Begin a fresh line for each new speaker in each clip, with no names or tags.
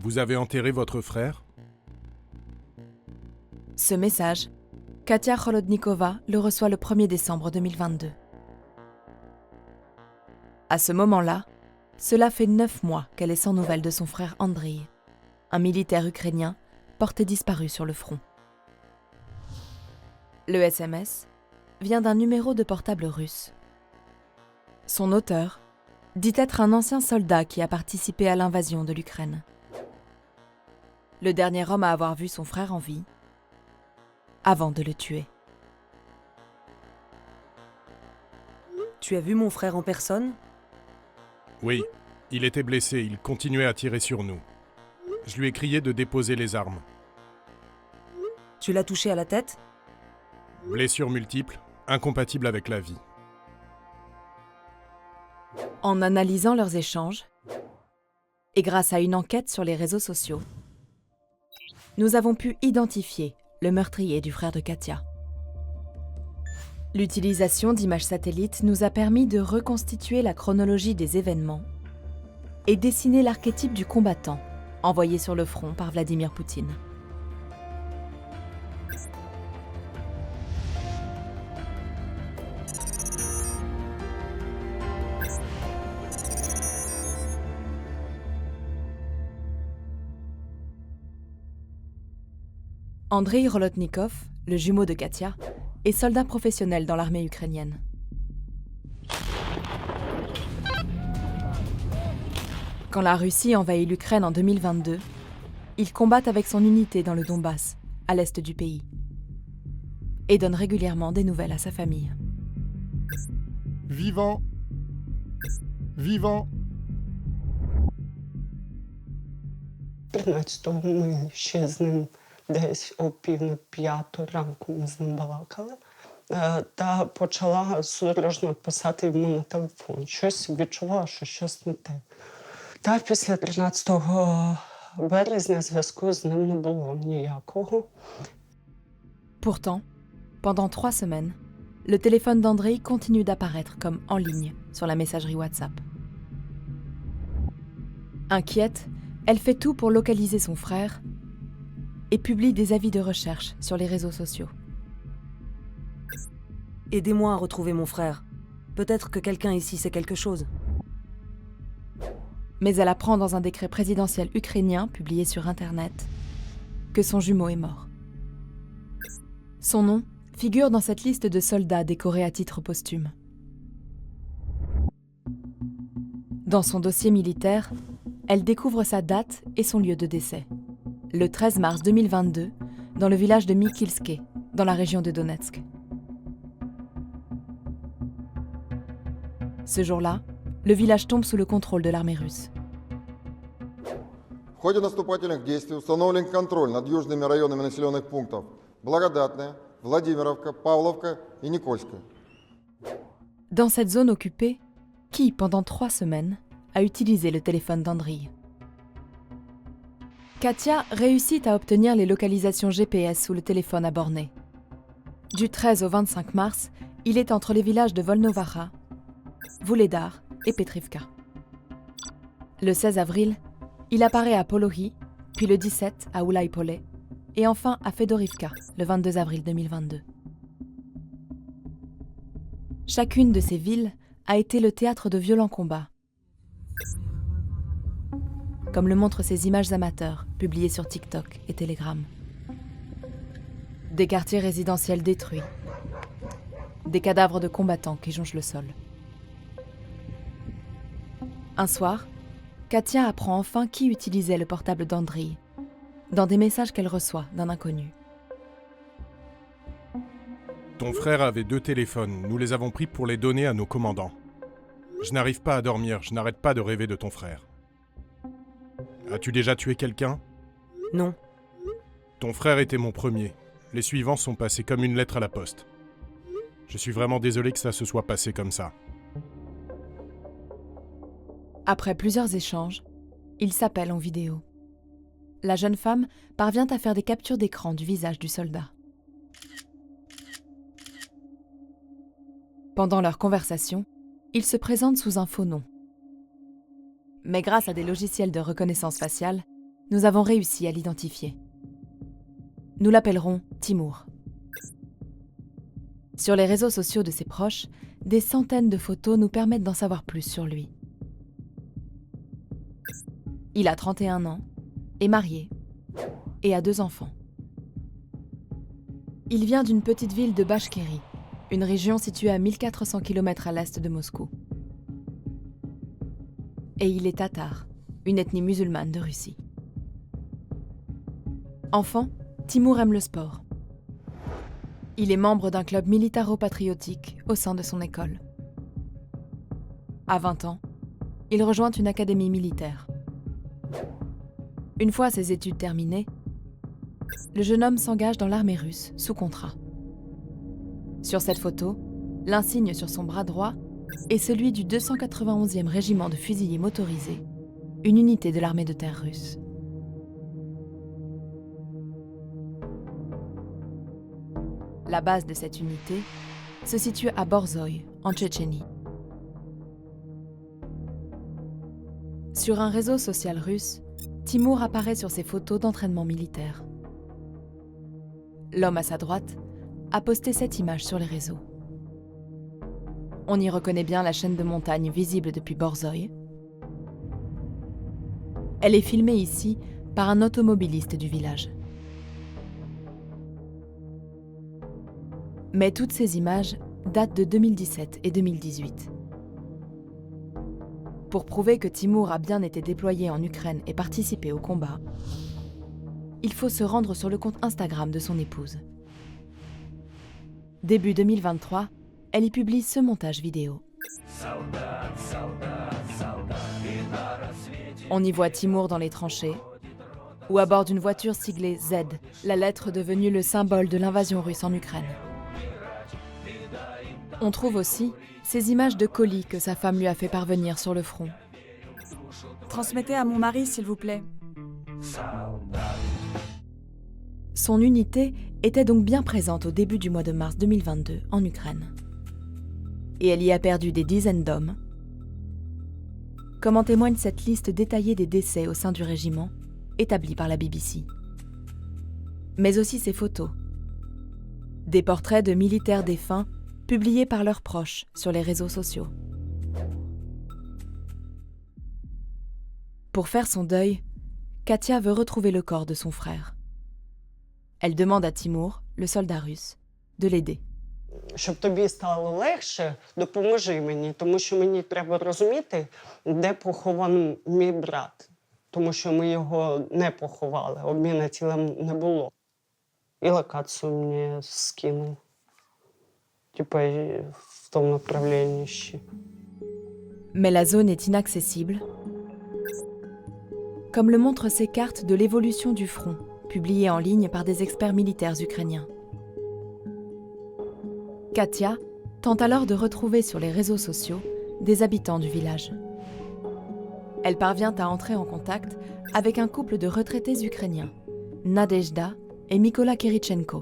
Vous avez enterré votre frère?
Ce message, Katia Kholodnikova le reçoit le 1er décembre 2022. À ce moment-là, cela fait 9 mois qu'elle est sans nouvelles de son frère Andriy, un militaire ukrainien porté disparu sur le front. Le SMS vient d'un numéro de portable russe. Son auteur dit être un ancien soldat qui a participé à l'invasion de l'Ukraine. Le dernier homme à avoir vu son frère en vie, avant de le tuer.
Tu as vu mon frère en personne?
Oui, il était blessé, il continuait à tirer sur nous. Je lui ai crié de déposer les armes.
Tu l'as touché à la tête?
Blessures multiples, incompatibles avec la vie.
En analysant leurs échanges, et grâce à une enquête sur les réseaux sociaux, nous avons pu identifier le meurtrier du frère de Katia. L'utilisation d'images satellites nous a permis de reconstituer la chronologie des événements et dessiner l'archétype du combattant envoyé sur le front par Vladimir Poutine. Andriy Kholodnikov, le jumeau de Katia, est soldat professionnel dans l'armée ukrainienne. Quand la Russie envahit l'Ukraine en 2022, il combat avec son unité dans le Donbass, à l'est du pays, et donne régulièrement des nouvelles à sa famille.
Vivant. Vivant.
13-го ми ще з ним десь о 4:30 ранку ми з ним балакали. Та почала судорожно писати йому на телефон. Щось відчувала, що щось не те. Та після 13 березня зв'язку з ним не було ніякого.
Pourtant, pendant 3 semaines, le téléphone d'Andriy continue d'apparaître comme en ligne sur la messagerie WhatsApp. Inquiète, elle fait tout pour localiser son frère et publie des avis de recherche sur les réseaux sociaux.
Aidez-moi à retrouver mon frère. Peut-être que quelqu'un ici sait quelque chose.
Mais elle apprend dans un décret présidentiel ukrainien publié sur Internet que son jumeau est mort. Son nom figure dans cette liste de soldats décorés à titre posthume. Dans son dossier militaire, elle découvre sa date et son lieu de décès. Le 13 mars 2022, dans le village de Mikilske, dans la région de Donetsk. Ce jour-là, le village tombe sous le contrôle de l'armée russe.
В ходе наступательных действий установлен контроль над южными районами населенных пунктов Благодатная, Владимировка, Павловка и Никольская.
Dans cette zone occupée, qui, pendant 3 semaines, a utilisé le téléphone d'Andriy? Katia réussit à obtenir les localisations GPS sous le téléphone à borner. Du 13 au 25 mars, il est entre les villages de Volnovakha, Vuhledar et Petrivka. Le 16 avril, il apparaît à Polohi, puis le 17 à Ulaipole, et enfin à Fedorivka, le 22 avril 2022. Chacune de ces villes a été le théâtre de violents combats, comme le montrent ces images amateurs publiées sur TikTok et Telegram. Des quartiers résidentiels détruits, des cadavres de combattants qui jonchent le sol. Un soir, Katia apprend enfin qui utilisait le portable d'Andriy, dans des messages qu'elle reçoit d'un inconnu.
Ton frère avait 2 téléphones, nous les avons pris pour les donner à nos commandants. Je n'arrive pas à dormir, je n'arrête pas de rêver de ton frère. As-tu déjà tué quelqu'un?
Non.
Ton frère était mon premier. Les suivants sont passés comme une lettre à la poste. Je suis vraiment désolé que ça se soit passé comme ça.
Après plusieurs échanges, ils s'appellent en vidéo. La jeune femme parvient à faire des captures d'écran du visage du soldat. Pendant leur conversation, ils se présentent sous un faux nom. Mais grâce à des logiciels de reconnaissance faciale, nous avons réussi à l'identifier. Nous l'appellerons Timur. Sur les réseaux sociaux de ses proches, des centaines de photos nous permettent d'en savoir plus sur lui. Il a 31 ans, est marié et a 2 enfants. Il vient d'une petite ville de Bachkérie, une région située à 1400 km à l'est de Moscou. Et il est tatar, une ethnie musulmane de Russie. Enfant, Timur aime le sport. Il est membre d'un club militaro-patriotique au sein de son école. À 20 ans, il rejoint une académie militaire. Une fois ses études terminées, le jeune homme s'engage dans l'armée russe sous contrat. Sur cette photo, l'insigne sur son bras droit est celui du 291e régiment de fusiliers motorisés, une unité de l'armée de terre russe. La base de cette unité se situe à Borzoï, en Tchétchénie. Sur un réseau social russe, Timur apparaît sur ses photos d'entraînement militaire. L'homme à sa droite a posté cette image sur les réseaux. On y reconnaît bien la chaîne de montagnes visible depuis Borzoï. Elle est filmée ici par un automobiliste du village. Mais toutes ces images datent de 2017 et 2018. Pour prouver que Timur a bien été déployé en Ukraine et participé au combat, il faut se rendre sur le compte Instagram de son épouse. Début 2023, elle y publie ce montage vidéo. On y voit Timur dans les tranchées, ou à bord d'une voiture siglée Z, la lettre devenue le symbole de l'invasion russe en Ukraine. On trouve aussi ces images de colis que sa femme lui a fait parvenir sur le front.
Transmettez à mon mari, s'il vous plaît.
Son unité était donc bien présente au début du mois de mars 2022 en Ukraine. Et elle y a perdu des dizaines d'hommes, comme en témoigne cette liste détaillée des décès au sein du régiment, établie par la BBC. Mais aussi ses photos. Des portraits de militaires défunts publiés par leurs proches sur les réseaux sociaux. Pour faire son deuil, Katia veut retrouver le corps de son frère. Elle demande à Timur, le soldat russe, de l'aider.
Щоб тобі стало легше, допоможи мені, тому що мені треба розуміти, де похований мій брат. Тому що ми його не поховали, обміну тілем не було. І локацію мені скинув. Типа в тому направленні ще.
Mais la zone est inaccessible, comme le montrent ces cartes de l'évolution du front, publiées en ligne par des experts militaires ukrainiens. Katia tente alors de retrouver sur les réseaux sociaux des habitants du village. Elle parvient à entrer en contact avec un couple de retraités ukrainiens, Nadezhda et Mykola Kirichenko,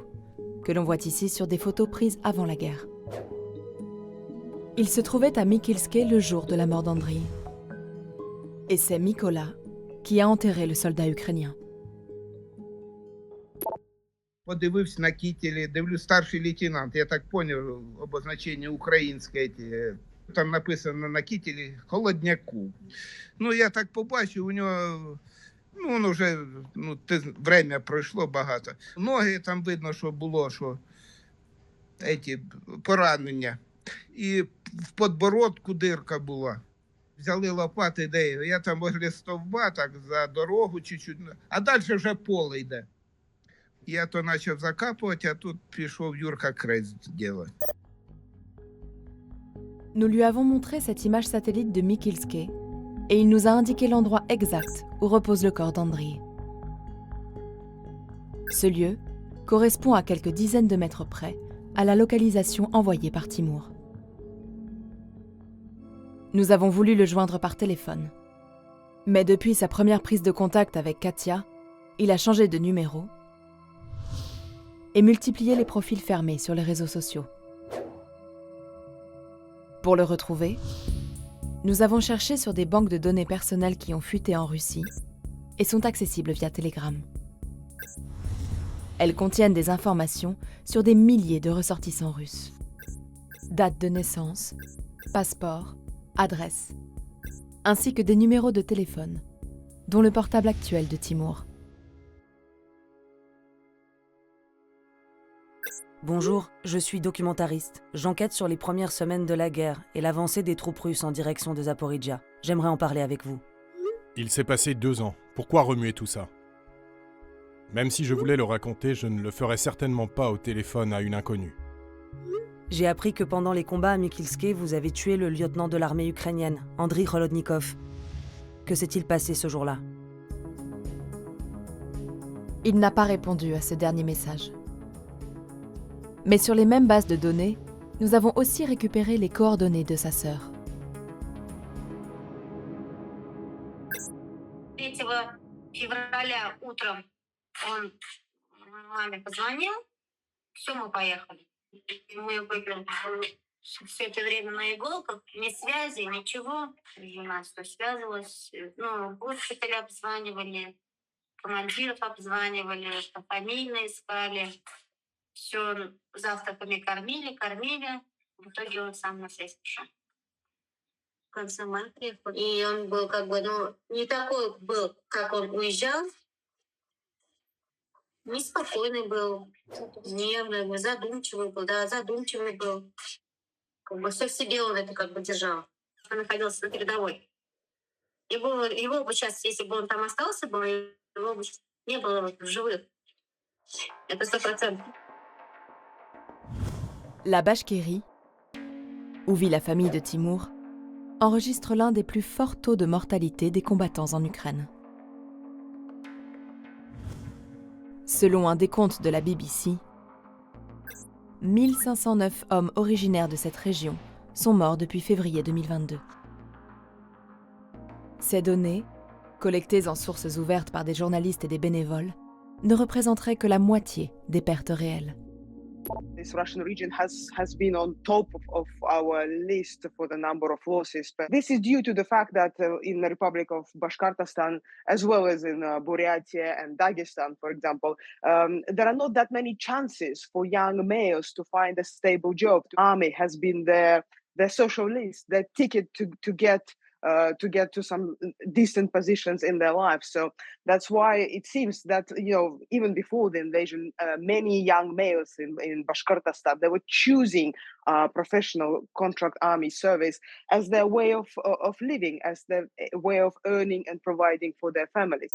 que l'on voit ici sur des photos prises avant la guerre. Ils se trouvaient à Mykylske le jour de la mort d'Andriy. Et c'est Mykola qui a enterré le soldat ukrainien.
Подивився на кітелі, дивлюсь, старший лейтенант, я так поняв, обозначення українське. Там написано на кітелі «Холодняку». Ну, я так побачив, у нього, воно вже, время пройшло багато. Ноги там видно, що було, що поранення. І в подбородку дирка була. Взяли лопати, де я там возле стовба, так, за дорогу чуть-чуть, а далі вже поле йде. Я то почав закапувати, а тут пішов Юрка крест делать.
Nous lui avons montré cette image satellite de Mykylske et il nous a indiqué l'endroit exact où repose le corps d'Andriy. Ce lieu correspond à quelques dizaines de mètres près à la localisation envoyée par Timur. Nous avons voulu le joindre par téléphone. Mais depuis sa première prise de contact avec Katia, il a changé de numéro et multiplié les profils fermés sur les réseaux sociaux. Pour le retrouver, nous avons cherché sur des banques de données personnelles qui ont fuité en Russie et sont accessibles via Telegram. Elles contiennent des informations sur des milliers de ressortissants russes. Date de naissance, passeport, adresse, ainsi que des numéros de téléphone, dont le portable actuel de Timur.
Bonjour, je suis documentariste. J'enquête sur les premières semaines de la guerre et l'avancée des troupes russes en direction de Zaporijjia. J'aimerais en parler avec vous.
Il s'est passé 2 ans. Pourquoi remuer tout ça? Même si je voulais le raconter, je ne le ferais certainement pas au téléphone à une inconnue.
J'ai appris que pendant les combats à Mykilske, vous avez tué le lieutenant de l'armée ukrainienne, Andriy Kholodnikov. Que s'est-il passé ce jour-là?
Il n'a pas répondu à ce dernier message. Mais sur les mêmes bases de données, nous avons aussi récupéré les coordonnées de sa sœur.
3 февраля утром он маме позвонил, все, мы поехали. Мы были все это время на иголках, ни связи, ничего. Жена что связывалась, госпитали обзванивали, командиров обзванивали, фамильно искали. Все завтраками кормили. В итоге он сам на связь пришел. В конце мая приехал. И он был не такой был, как он уезжал. Неспокойный был, нервный был, задумчивый был. Все в себе он это держал. Он находился на передовой. Его бы сейчас, если бы он там остался, его бы не было в живых. Это 100%.
La Bachkirie, où vit la famille de Timur, enregistre l'un des plus forts taux de mortalité des combattants en Ukraine. Selon un décompte de la BBC, 1509 hommes originaires de cette région sont morts depuis février 2022. Ces données, collectées en sources ouvertes par des journalistes et des bénévoles, ne représenteraient que la moitié des pertes réelles.
This Russian region has been on top of our list for the number of losses. But this is due to the fact that in the Republic of Bashkortostan, as well as in Buryatia and Dagestan, for example, there are not that many chances for young males to find a stable job. The army has been their social list, their ticket to get to some decent positions in their lives. So that's why it seems that, even before the invasion, many young males in Bashkortostan, they were choosing professional contract army service as their way of living, as their way of earning and providing for their families.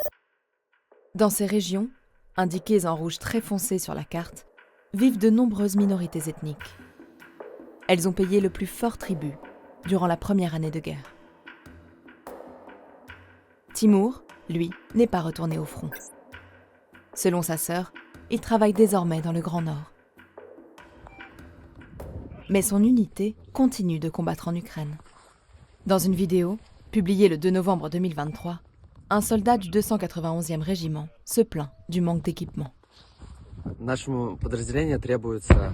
Dans ces régions, indiquées en rouge très foncé sur la carte, vivent de nombreuses minorités ethniques. Elles ont payé le plus fort tribut durant la première année de guerre. Timur, lui, n'est pas retourné au front. Selon sa sœur, il travaille désormais dans le Grand Nord. Mais son unité continue de combattre en Ukraine. Dans une vidéo, publiée le 2 novembre 2023, un soldat du 291e régiment se plaint du manque d'équipement.
Нашему подразделению требуются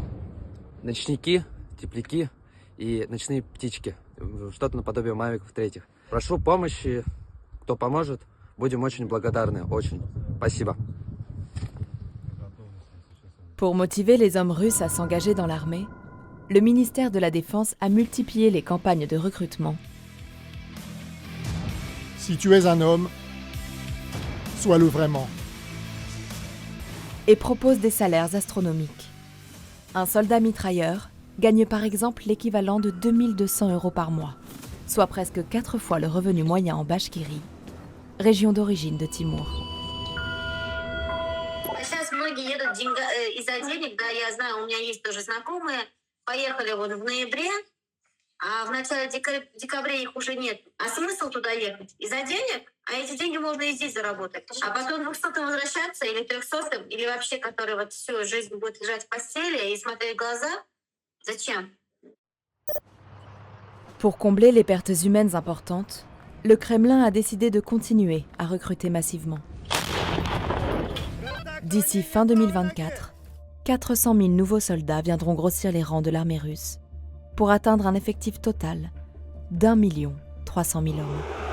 ночники, тепляки и ночные птички. Что-то наподобие мавиков третьих. Прошу помощи. Кто поможет, будем очень благодарны. Очень. Спасибо.
Pour motiver les hommes russes à s'engager dans l'armée, le ministère de la Défense a multiplié les campagnes de recrutement.
Si tu es un homme, sois-le vraiment.
Et propose des salaires astronomiques. Un soldat mitrailleur gagne par exemple l'équivalent de 2200 € par mois, soit presque 4 fois le revenu moyen en Bachkirie, région d'origine de Timur.
Сейчас многие едут из-за денег, да, я знаю, у меня есть тоже знакомые, поехали в ноябре, а в начале декабря их уже нет. А смысл туда ехать? Из-за денег? А эти деньги можно и здесь заработать. А потом 200-м возвращаться, или 300-м, или вообще, который всю жизнь будет лежать в постели и смотреть в глаза, зачем?
Pour combler les pertes humaines importantes, le Kremlin a décidé de continuer à recruter massivement. D'ici fin 2024, 400 000 nouveaux soldats viendront grossir les rangs de l'armée russe pour atteindre un effectif total d'1 300 000 hommes.